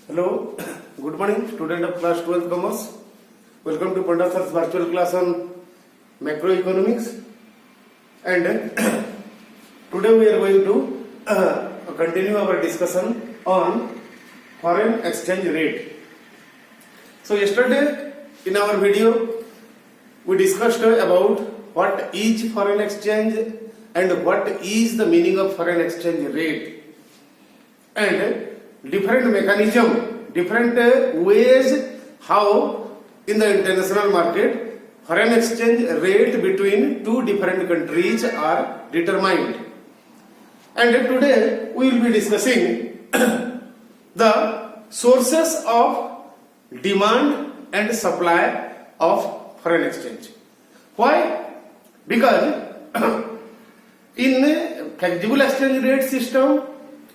Hello, good morning, student of class 12th Commerce. Welcome to Pandit Sir's virtual class on macroeconomics. And today we are going to continue our discussion on foreign exchange rate. So yesterday in our video we discussed about what is foreign exchange and what is the meaning of foreign exchange rate, and different mechanism, different ways how in the international market foreign exchange rate between two different countries are determined. And today we will be discussing the sources of demand and supply of foreign exchange. Why? Because in flexible exchange rate system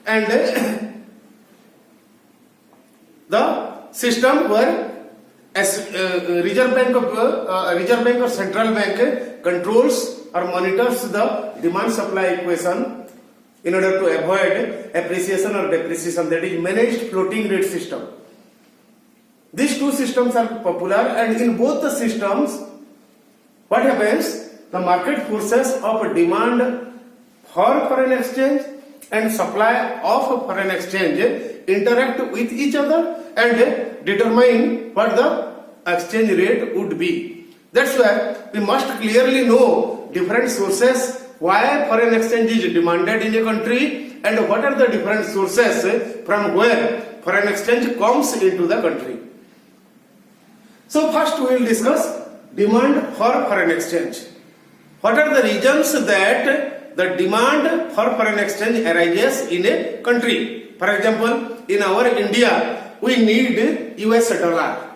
and the system where Reserve Bank or Central Bank controls or monitors the demand supply equation in order to avoid appreciation or depreciation, that is managed floating rate system. These two systems are popular, and in both the systems what happens, the market forces of demand for foreign exchange and supply of foreign exchange interact with each other and determine what the exchange rate would be. That's why we must clearly know different sources why foreign exchange is demanded in a country and what are the different sources from where foreign exchange comes into the country. So first we will discuss demand for foreign exchange. What are the reasons that the demand for foreign exchange arises in a country? For example, in our India, we need US dollar,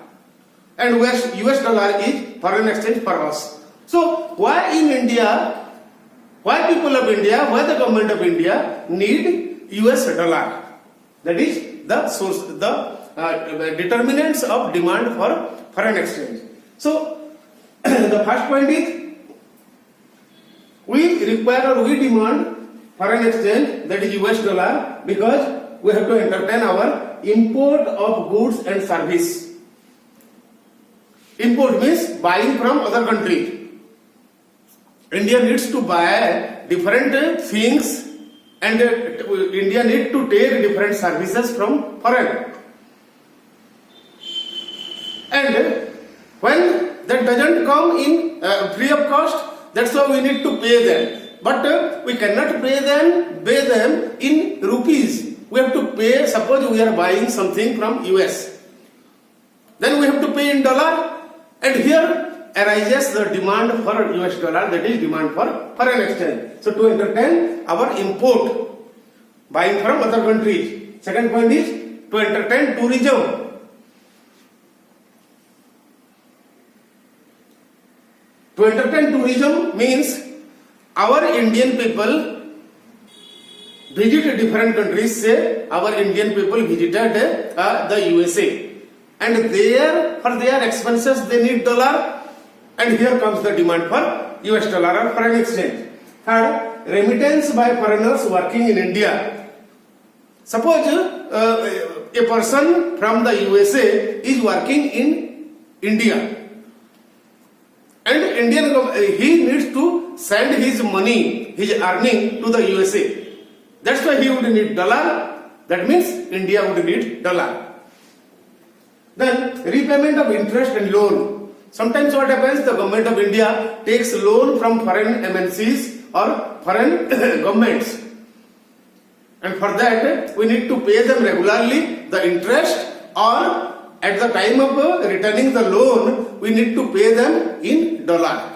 and US dollar is foreign exchange for us. So why in India, why people of India, why the government of India need US dollar? That is the source, the determinants of demand for foreign exchange. So the first point is we require or we demand foreign exchange, that is US dollar, because we have to entertain our import of goods and service. Import means buying from other countries. India needs to buy different things, and India needs to take different services from foreign. And when that doesn't come in free of cost, that's why we need to pay them. But we cannot pay them in rupees. We have to pay, suppose we are buying something from US. Then we have to pay in dollar, and here arises the demand for US dollar, that is demand for foreign exchange. So to entertain our import, buying from other countries. Second point is to entertain tourism. To entertain tourism means our Indian people visit different countries. Say our Indian people visited the USA, and there for their expenses they need dollar, and here comes the demand for US dollar or foreign exchange. Third, remittance by foreigners working in India. Suppose a person from the USA is working in India, and he needs to send his money, his earning to the USA. That's why he would need dollar. That means India would need dollar. Then repayment of interest and loan. Sometimes what happens, the government of India takes loan from foreign MNCs or foreign governments, and for that we need to pay them regularly the interest, or at the time of returning the loan we need to pay them in dollar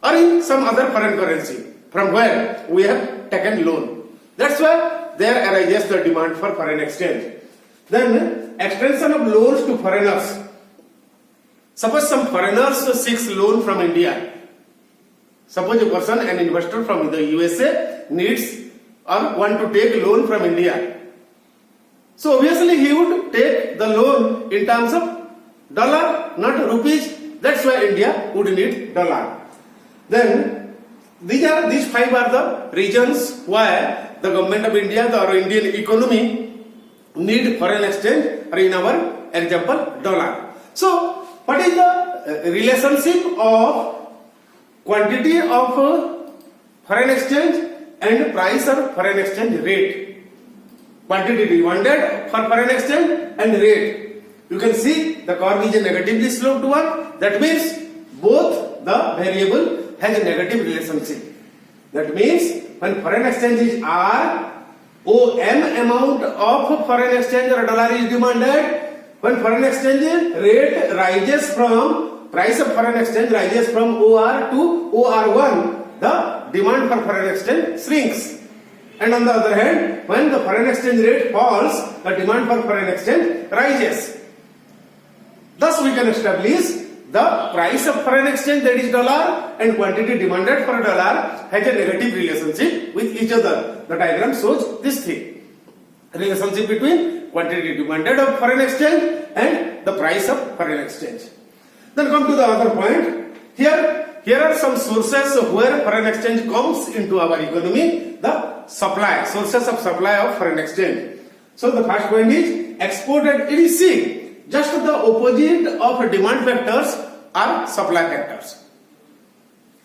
or in some other foreign currency from where we have taken loan. That's why there arises the demand for foreign exchange. Then extension of loans to foreigners. Suppose some foreigners seeks loan from India. Suppose a person, an investor from the USA needs or want to take loan from India. So obviously he would take the loan in terms of dollar, not rupees. That's why India would need dollar. Then these five are the reasons why the government of India, or Indian economy, need foreign exchange, or in our example dollar. So what is the relationship of quantity of foreign exchange and price or foreign exchange rate? Quantity demanded for foreign exchange and rate. You can see the curve is a negatively sloped one. That means both the variable has a negative relationship. That means when foreign exchange is R, OM amount of foreign exchange or dollar is demanded. When foreign exchange rate rises from, price of foreign exchange rises from OR to OR1, the demand for foreign exchange shrinks. And on the other hand, when the foreign exchange rate falls, the demand for foreign exchange rises. Thus we can establish the price of foreign exchange, that is dollar, and quantity demanded for dollar has a negative relationship with each other. The diagram shows this thing. Relationship between quantity demanded of foreign exchange and the price of foreign exchange. Then come to the other point. Here are some sources where foreign exchange comes into our economy. The supply, sources of supply of foreign exchange. So the first point is exported EDC. Just the opposite of demand factors are supply factors.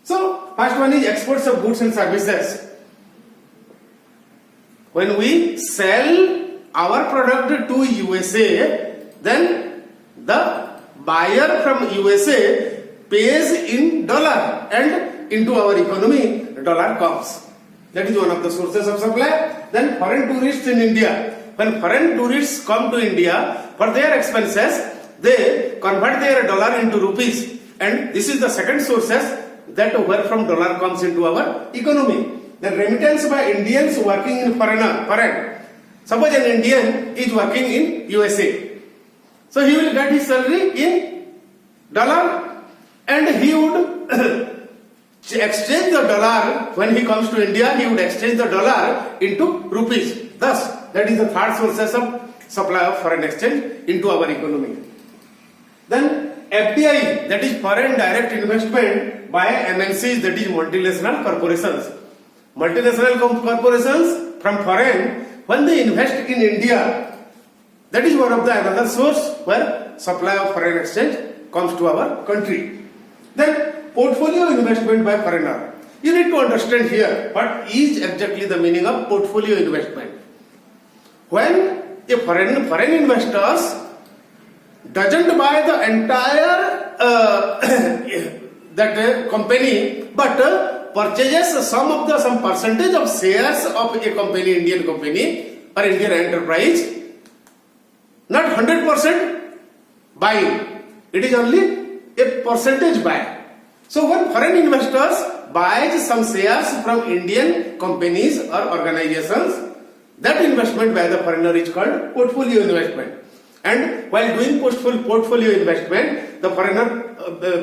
So first one is exports of goods and services. When we sell our product to USA, then the buyer from USA pays in dollar and into our economy dollar comes. That is one of the sources of supply. Then foreign tourists in India. When foreign tourists come to India for their expenses, they convert their dollar into rupees, and this is the second sources that where from dollar comes into our economy. Then remittance by Indians working in foreign. Suppose an Indian is working in USA, so he will get his salary in dollar, and he would exchange the dollar. When he comes to India, he would exchange the dollar into rupees. Thus, that is the third sources of supply of foreign exchange into our economy. Then FDI, that is foreign direct investment by MNCs, that is multinational corporations. Multinational corporations from foreign, when they invest in India, that is one of the another source where supply of foreign exchange comes to our country. Then portfolio investment by foreigner. You need to understand here what is exactly the meaning of portfolio investment. When a foreign investors doesn't buy the entire that company, but purchases some percentage of shares of a company, Indian company or Indian enterprise, not 100% buying, it is only a percentage buy. So when foreign investors buys some shares from Indian companies or organizations, that investment by the foreigner is called portfolio investment. And while doing portfolio investment, the foreigner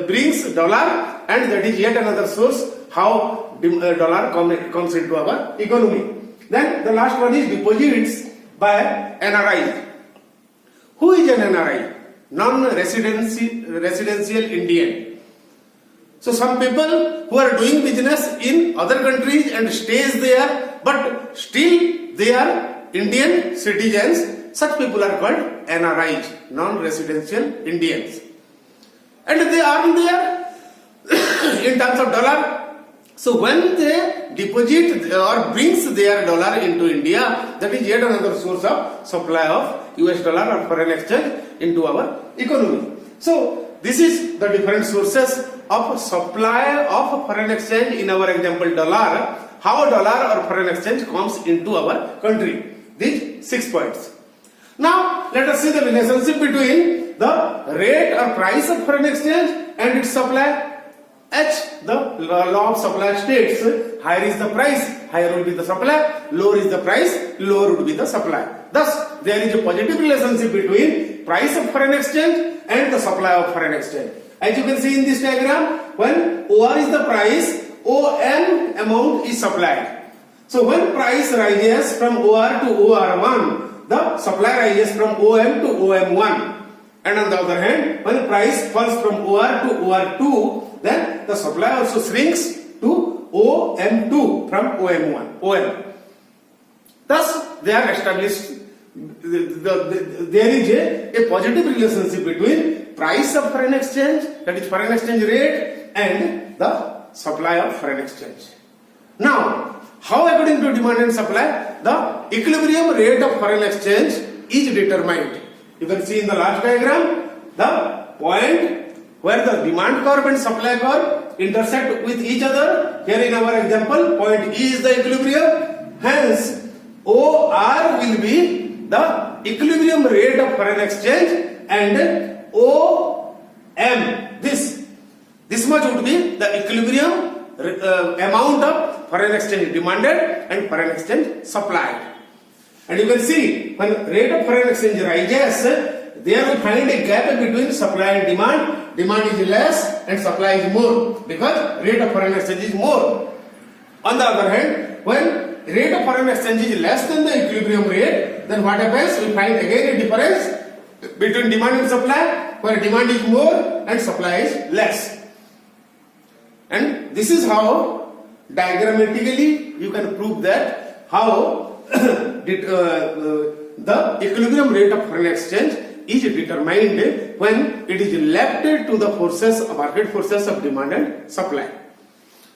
brings dollar, and that is yet another source how dollar comes into our economy. Then the last one is deposits by NRI. Who is an NRI? Non-residential Indian. So some people who are doing business in other countries and stays there, but still they are Indian citizens. Such people are called NRIs, non-residential Indians. And they earn there in terms of dollar. So when they deposit or brings their dollar into India, that is yet another source of supply of US dollar or foreign exchange into our economy. So this is the different sources of supply of foreign exchange in our example dollar. How dollar or foreign exchange comes into our country. These 6 points. Now let us see the relationship between the rate or price of foreign exchange and its supply. H, the law of supply states, higher is the price, higher would be the supply, lower is the price, lower would be the supply. Thus, there is a positive relationship between price of foreign exchange and the supply of foreign exchange. As you can see in this diagram, when OR is the price, OM amount is supplied. So when price rises from OR to OR1, the supply rises from OM to OM1. And on the other hand, when price falls from OR to OR2, then the supply also shrinks to OM2 from OM1. Thus, they are established there is a positive relationship between price of foreign exchange, that is foreign exchange rate, and the supply of foreign exchange. Now, how according to demand and supply, the equilibrium rate of foreign exchange is determined. You can see in the last diagram, the point where the demand curve and supply curve intersect with each other. Here in our example, point E is the equilibrium. Hence, OR will be the equilibrium rate of foreign exchange, and OM, this much would be the equilibrium amount of foreign exchange demanded and foreign exchange supplied. And you can see when rate of foreign exchange rises, there we find a gap between supply and demand. Demand is less and supply is more because rate of foreign exchange is more. On the other hand, when rate of foreign exchange is less than the equilibrium rate, then what happens? We find again a difference between demand and supply, where demand is more and supply is less. And this is how diagrammatically you can prove that how the equilibrium rate of foreign exchange is determined when it is left to the forces, market forces of demand and supply.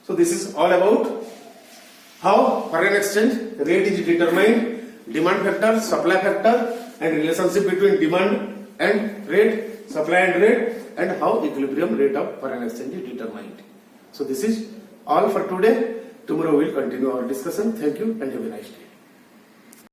So this is all about how foreign exchange rate is determined, demand factor, supply factor, and relationship between demand and rate, supply and rate, and how equilibrium rate of foreign exchange is determined. So this is all for today. Tomorrow we will continue our discussion. Thank you and have a nice day.